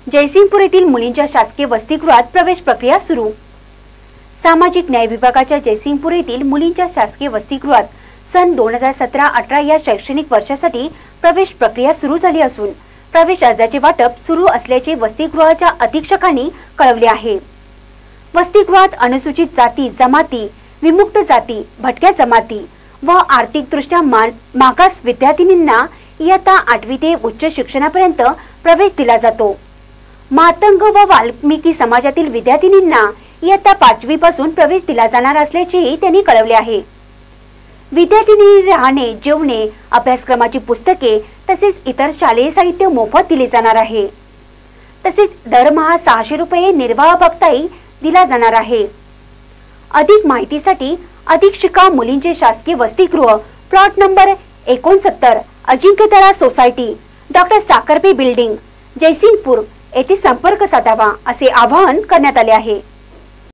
जयसिंगपूर येथील मुलींच्या शासकीय वसतिगृहात प्रवेश प्रक्रिया सुरू। सामाजिक न्याय विभागाच्या जयसिंगपूर येथील मुलींच्या शासकीय वसतिगृहात सन 2017-18 या शैक्षणिक वर्षासाठी प्रवेश प्रक्रिया सुरू झाली असून प्रवेश अर्जाचे वाटप सुरू असल्याचे वसतिगृहाच्या अधीक्षकांनी कळवले आहे। वसतिगृहात अनुसूचित जाती, जमाती, विमुक्त जाती, भटक्या जमाती व आर्थिकदृष्ट्या मागास विद्यार्थिनींना इयत्ता 8वी ते उच्च शिक्षणापर्यंत प्रवेश दिला जातो। मातंग व वाल्मिकी समाजातील विद्यार्थिनींना इयत्ता 5वी पासून प्रवेश दिला जाणार असल्याचेही त्यांनी कळवले आहे। विद्यार्थिनी राहणे, जेवणे, अभ्यासक्रमाची पुस्तके तसेच इतर शालेय साहित्य मोफत दिले जाणार आहे। तसेच दरमहा 600 रुपये निर्वाह भत्ताही दिला जाणार आहे। अधिक माहितीसाठी अधीक्षिका मुलींचे शासकीय वसतिगृह plot number 69 Ajinkyatara society doctor Sakharpe building Jaysingpur येथे संपर्क साधावा असे आवाहन करण्यात आले आहे।